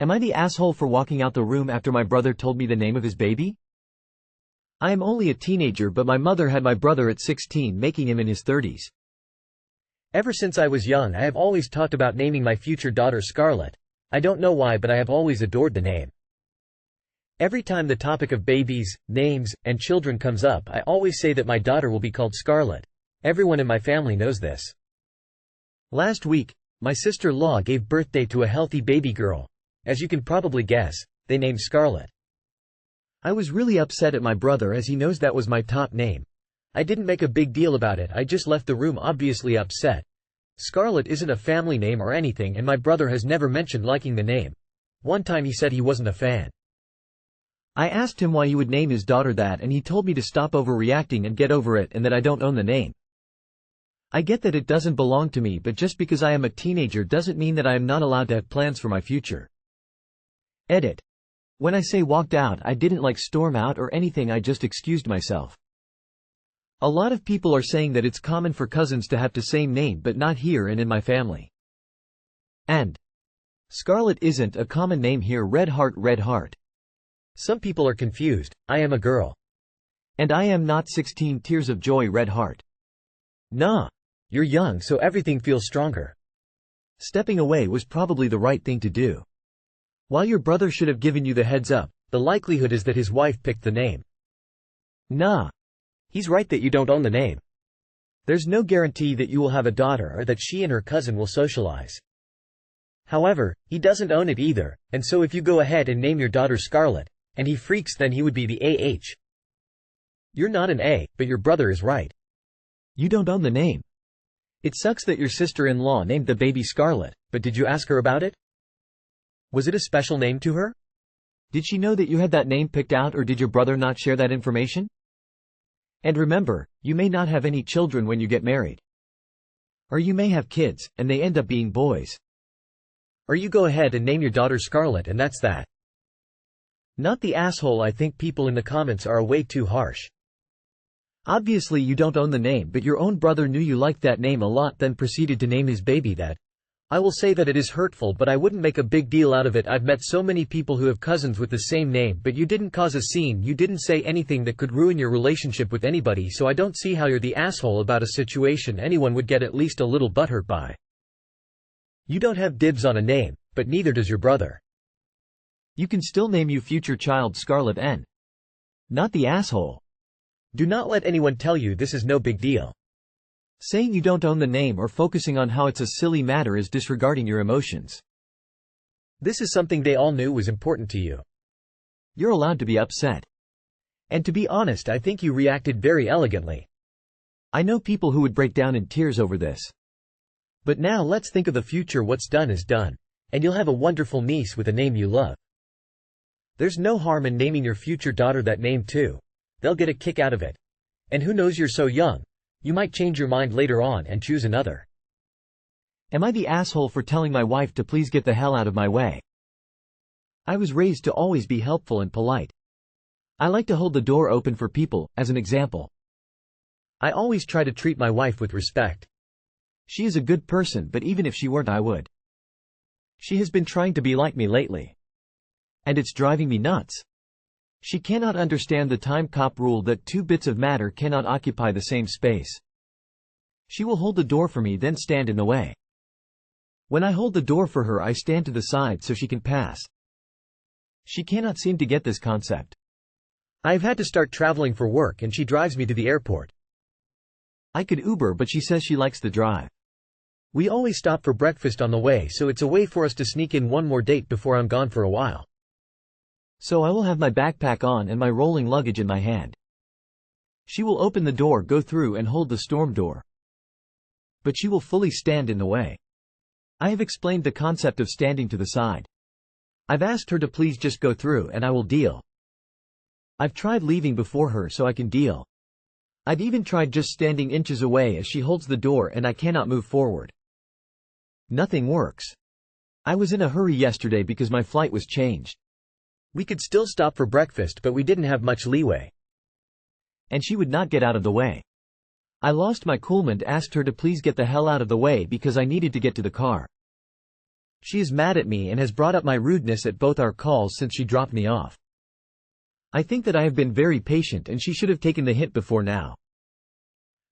Am I the asshole for walking out the room after my brother told me the name of his baby? I am only a teenager, but my mother had my brother at 16, making him in his 30s. Ever since I was young, I have always talked about naming my future daughter Scarlett. I don't know why, but I have always adored the name. Every time the topic of babies, names, and children comes up, I always say that my daughter will be called Scarlett. Everyone in my family knows this. Last week, my sister-in-law gave birthday to a healthy baby girl. As you can probably guess, they named Scarlett. I was really upset at my brother as he knows that was my top name. I didn't make a big deal about it, I just left the room obviously upset. Scarlett isn't a family name or anything, and my brother has never mentioned liking the name. One time he said he wasn't a fan. I asked him why he would name his daughter that, and he told me to stop overreacting and get over it, and that I don't own the name. I get that it doesn't belong to me, but just because I am a teenager doesn't mean that I am not allowed to have plans for my future. Edit. When I say walked out, I didn't storm out or anything, I just excused myself. A lot of people are saying that it's common for cousins to have the same name, but not here and in my family. And Scarlett isn't a common name here. Red Heart, Red Heart. Some people are confused. I am a girl. And I am not 16 Tears of Joy Red Heart. Nah. You're young, so everything feels stronger. Stepping away was probably the right thing to do. While your brother should have given you the heads up, the likelihood is that his wife picked the name. Nah. He's right that you don't own the name. There's no guarantee that you will have a daughter or that she and her cousin will socialize. However, he doesn't own it either, and so if you go ahead and name your daughter Scarlett, and he freaks, then he would be the AH. You're not an A, but your brother is right. You don't own the name. It sucks that your sister-in-law named the baby Scarlett, but did you ask her about it? Was it a special name to her? Did she know that you had that name picked out, or did your brother not share that information? And remember, you may not have any children when you get married. Or you may have kids, and they end up being boys. Or you go ahead and name your daughter Scarlett, and that's that. Not the asshole. I think people in the comments are way too harsh. Obviously you don't own the name, but your own brother knew you liked that name a lot, then proceeded to name his baby that. I will say that it is hurtful, but I wouldn't make a big deal out of it. I've met so many people who have cousins with the same name, but you didn't cause a scene, you didn't say anything that could ruin your relationship with anybody, so I don't see how you're the asshole about a situation anyone would get at least a little butthurt by. You don't have dibs on a name, but neither does your brother. You can still name your future child Scarlett N. Not the asshole. Do not let anyone tell you this is no big deal. Saying you don't own the name or focusing on how it's a silly matter is disregarding your emotions. This is something they all knew was important to you. You're allowed to be upset. And to be honest, I think you reacted very elegantly. I know people who would break down in tears over this. But now let's think of the future. What's done is done. And you'll have a wonderful niece with a name you love. There's no harm in naming your future daughter that name too. They'll get a kick out of it. And who knows, you're so young. You might change your mind later on and choose another. Am I the asshole for telling my wife to please get the hell out of my way? I was raised to always be helpful and polite. I like to hold the door open for people, as an example. I always try to treat my wife with respect. She is a good person, but even if she weren't, I would. She has been trying to be like me lately. And it's driving me nuts. She cannot understand the time cop rule that two bits of matter cannot occupy the same space. She will hold the door for me, then stand in the way. When I hold the door for her, I stand to the side so she can pass. She cannot seem to get this concept. I've had to start traveling for work and she drives me to the airport. I could Uber, but she says she likes the drive. We always stop for breakfast on the way, so it's a way for us to sneak in one more date before I'm gone for a while. So I will have my backpack on and my rolling luggage in my hand. She will open the door, go through and hold the storm door. But she will fully stand in the way. I have explained the concept of standing to the side. I've asked her to please just go through and I will deal. I've tried leaving before her so I can deal. I've even tried just standing inches away as she holds the door and I cannot move forward. Nothing works. I was in a hurry yesterday because my flight was changed. We could still stop for breakfast, but we didn't have much leeway. And she would not get out of the way. I lost my cool and asked her to please get the hell out of the way because I needed to get to the car. She is mad at me and has brought up my rudeness at both our calls since she dropped me off. I think that I have been very patient and she should have taken the hint before now.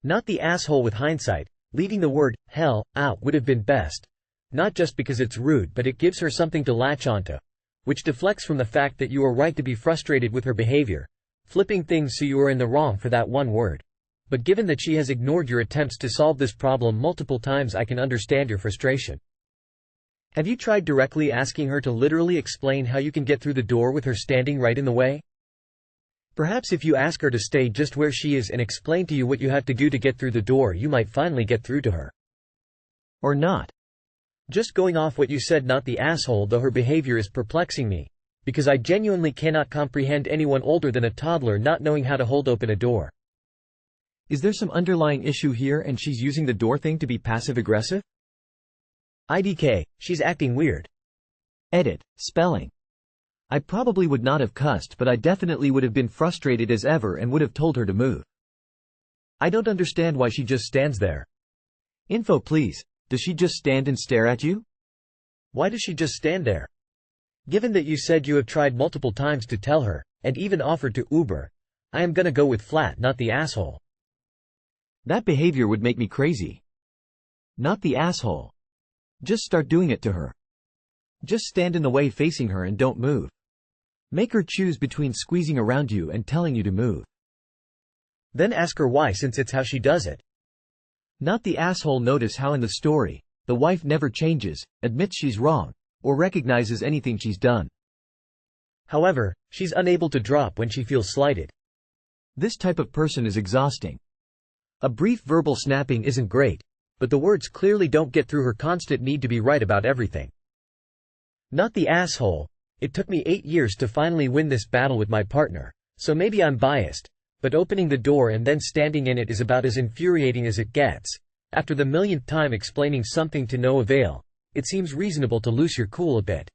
Not the asshole with hindsight. Leaving the word hell out would have been best. Not just because it's rude, but it gives her something to latch onto, which deflects from the fact that you are right to be frustrated with her behavior, flipping things so you are in the wrong for that one word. But given that she has ignored your attempts to solve this problem multiple times, I can understand your frustration. Have you tried directly asking her to literally explain how you can get through the door with her standing right in the way? Perhaps if you ask her to stay just where she is and explain to you what you have to do to get through the door, you might finally get through to her. Or not. Just going off what you said, not the asshole, though her behavior is perplexing me, because I genuinely cannot comprehend anyone older than a toddler not knowing how to hold open a door. Is there some underlying issue here and she's using the door thing to be passive-aggressive? IDK, she's acting weird. Edit. Spelling. I probably would not have cussed, but I definitely would have been frustrated as ever and would have told her to move. I don't understand why she just stands there. Info please. Does she just stand and stare at you? Why does she just stand there? Given that you said you have tried multiple times to tell her, and even offered to Uber, I am gonna go with flat, not the asshole. That behavior would make me crazy. Not the asshole. Just start doing it to her. Just stand in the way facing her and don't move. Make her choose between squeezing around you and telling you to move. Then ask her why, since it's how she does it. Not the asshole. Notice how in the story, the wife never changes, admits she's wrong, or recognizes anything she's done. However, she's unable to drop when she feels slighted. This type of person is exhausting. A brief verbal snapping isn't great, but the words clearly don't get through her constant need to be right about everything. Not the asshole. It took me 8 years to finally win this battle with my partner, so maybe I'm biased, but opening the door and then standing in it is about as infuriating as it gets. After the millionth time explaining something to no avail, it seems reasonable to lose your cool a bit.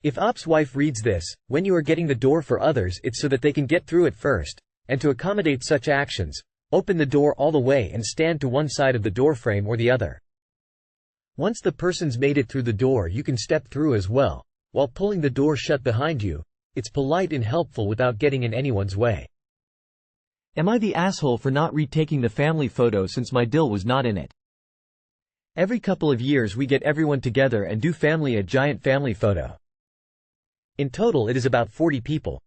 If Op's wife reads this, when you are getting the door for others, it's so that they can get through it first, and to accommodate such actions, open the door all the way and stand to one side of the doorframe or the other. Once the person's made it through the door, you can step through as well, while pulling the door shut behind you. It's polite and helpful without getting in anyone's way. Am I the asshole for not retaking the family photo since my dill was not in it? Every couple of years we get everyone together and do a giant family photo. In total it is about 40 people.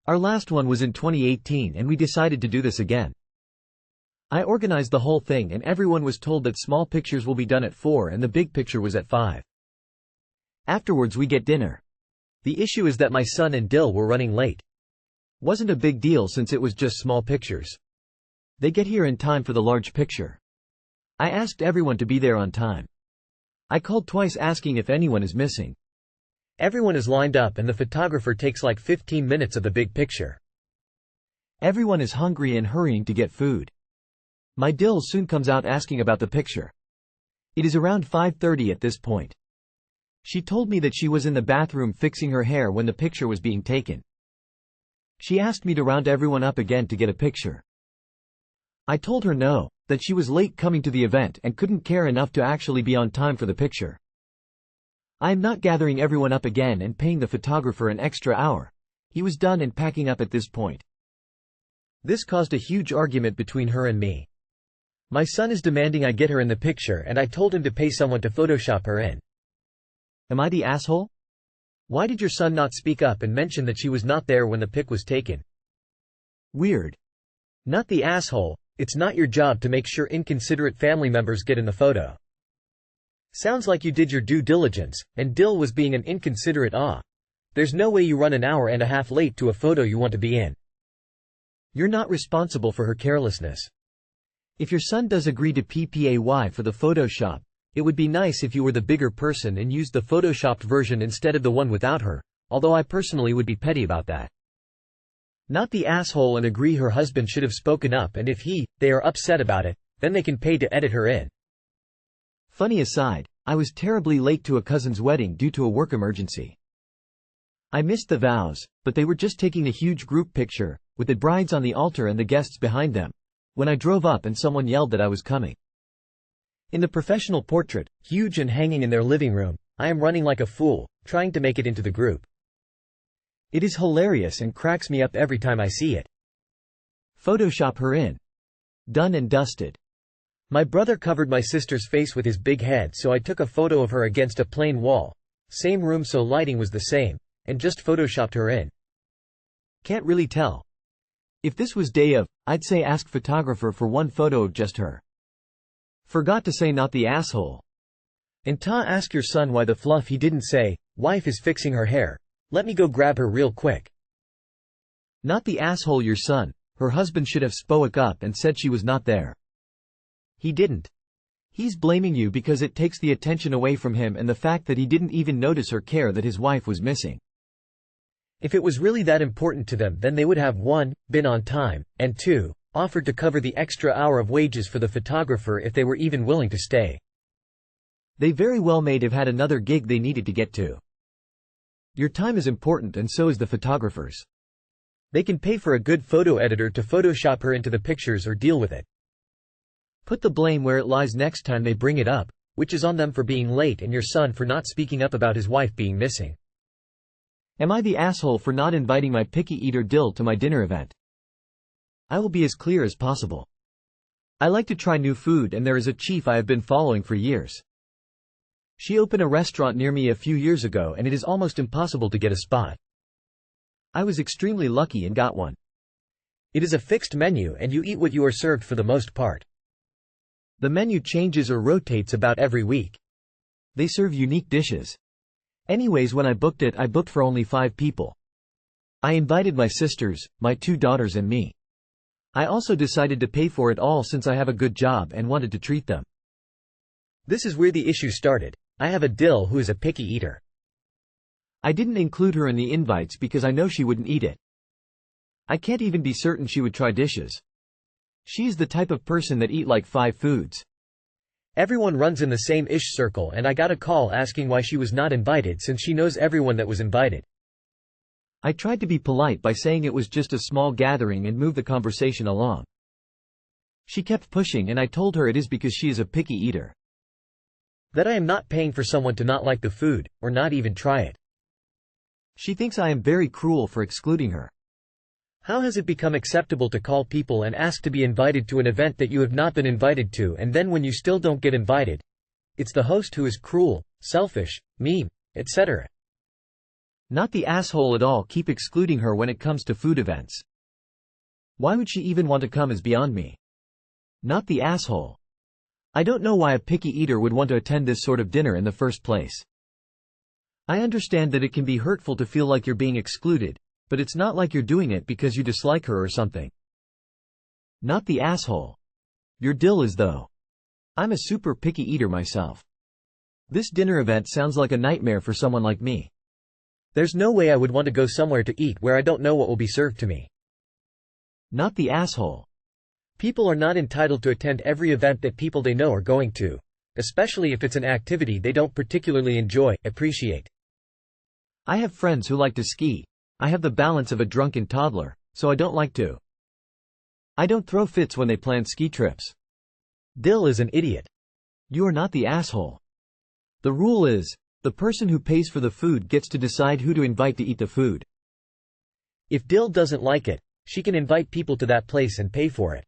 Our last one was in 2018 and we decided to do this again. I organized the whole thing and everyone was told that small pictures will be done at 4 and the big picture was at 5. Afterwards we get dinner. The issue is that my son and Dill were running late. Wasn't a big deal since it was just small pictures. They get here in time for the large picture. I asked everyone to be there on time. I called twice asking if anyone is missing. Everyone is lined up and the photographer takes like 15 minutes of the big picture. Everyone is hungry and hurrying to get food. My Dill soon comes out asking about the picture. It is around 5:30 at this point. She told me that she was in the bathroom fixing her hair when the picture was being taken. She asked me to round everyone up again to get a picture. I told her no, that she was late coming to the event and couldn't care enough to actually be on time for the picture. I am not gathering everyone up again and paying the photographer an extra hour. He was done and packing up at this point. This caused a huge argument between her and me. My son is demanding I get her in the picture and I told him to pay someone to Photoshop her in. Am I the asshole? Why did your son not speak up and mention that she was not there when the pic was taken? Weird. Not the asshole. It's not your job to make sure inconsiderate family members get in the photo. Sounds like you did your due diligence, and Dill was being an inconsiderate There's no way you run an hour and a half late to a photo you want to be in. You're not responsible for her carelessness. If your son does agree to PPAY for the Photoshop, it would be nice if you were the bigger person and used the Photoshopped version instead of the one without her, although I personally would be petty about that. Not the asshole and agree her husband should have spoken up, and if they are upset about it, then they can pay to edit her in. Funny aside, I was terribly late to a cousin's wedding due to a work emergency. I missed the vows, but they were just taking a huge group picture, with the brides on the altar and the guests behind them, when I drove up and someone yelled that I was coming. In the professional portrait, huge and hanging in their living room, I am running like a fool, trying to make it into the group. It is hilarious and cracks me up every time I see it. Photoshop her in. Done and dusted. My brother covered my sister's face with his big head, so I took a photo of her against a plain wall. Same room, so lighting was the same, and just photoshopped her in. Can't really tell. If this was day of, I'd say ask photographer for one photo of just her. Forgot to say not the asshole. And ask your son why the fluff he didn't say, wife is fixing her hair. Let me go grab her real quick. Not the asshole your son. Her husband should have spoke up and said she was not there. He didn't. He's blaming you because it takes the attention away from him and the fact that he didn't even notice or care that his wife was missing. If it was really that important to them, then they would have 1. Been on time, and 2. Offered to cover the extra hour of wages for the photographer if they were even willing to stay. They very well may have had another gig they needed to get to. Your time is important and so is the photographer's. They can pay for a good photo editor to Photoshop her into the pictures or deal with it. Put the blame where it lies next time they bring it up, which is on them for being late and your son for not speaking up about his wife being missing. Am I the asshole for not inviting my picky eater Dill to my dinner event? I will be as clear as possible. I like to try new food and there is a chief I have been following for years. She opened a restaurant near me a few years ago and it is almost impossible to get a spot. I was extremely lucky and got one. It is a fixed menu and you eat what you are served for the most part. The menu changes or rotates about every week. They serve unique dishes. Anyways, when I booked it, I booked for only 5 people. I invited my sisters, my 2 daughters and me. I also decided to pay for it all since I have a good job and wanted to treat them. This is where the issue started. I have a Dill who is a picky eater. I didn't include her in the invites because I know she wouldn't eat it. I can't even be certain she would try dishes. She's the type of person that eat like 5 foods. Everyone runs in the same-ish circle and I got a call asking why she was not invited since she knows everyone that was invited. I tried to be polite by saying it was just a small gathering and move the conversation along. She kept pushing and I told her it is because she is a picky eater. That I am not paying for someone to not like the food, or not even try it. She thinks I am very cruel for excluding her. How has it become acceptable to call people and ask to be invited to an event that you have not been invited to, and then when you still don't get invited, it's the host who is cruel, selfish, mean, etc. Not the asshole at all. Keep excluding her when it comes to food events. Why would she even want to come is beyond me. Not the asshole. I don't know why a picky eater would want to attend this sort of dinner in the first place. I understand that it can be hurtful to feel like you're being excluded, but it's not like you're doing it because you dislike her or something. Not the asshole. Your Dill is though. I'm a super picky eater myself. This dinner event sounds like a nightmare for someone like me. There's no way I would want to go somewhere to eat where I don't know what will be served to me. Not the asshole. People are not entitled to attend every event that people they know are going to, especially if it's an activity they don't particularly enjoy, appreciate. I have friends who like to ski. I have the balance of a drunken toddler, so I don't like to. I don't throw fits when they plan ski trips. Dill is an idiot. You are not the asshole. The rule is, the person who pays for the food gets to decide who to invite to eat the food. If Dill doesn't like it, she can invite people to that place and pay for it.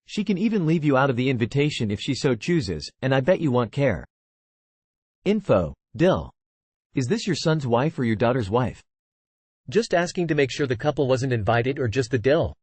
She can even leave you out of the invitation if she so chooses, and I bet you won't care. Info, Dill. Is this your son's wife or your daughter's wife? Just asking to make sure the couple wasn't invited or just the Dill?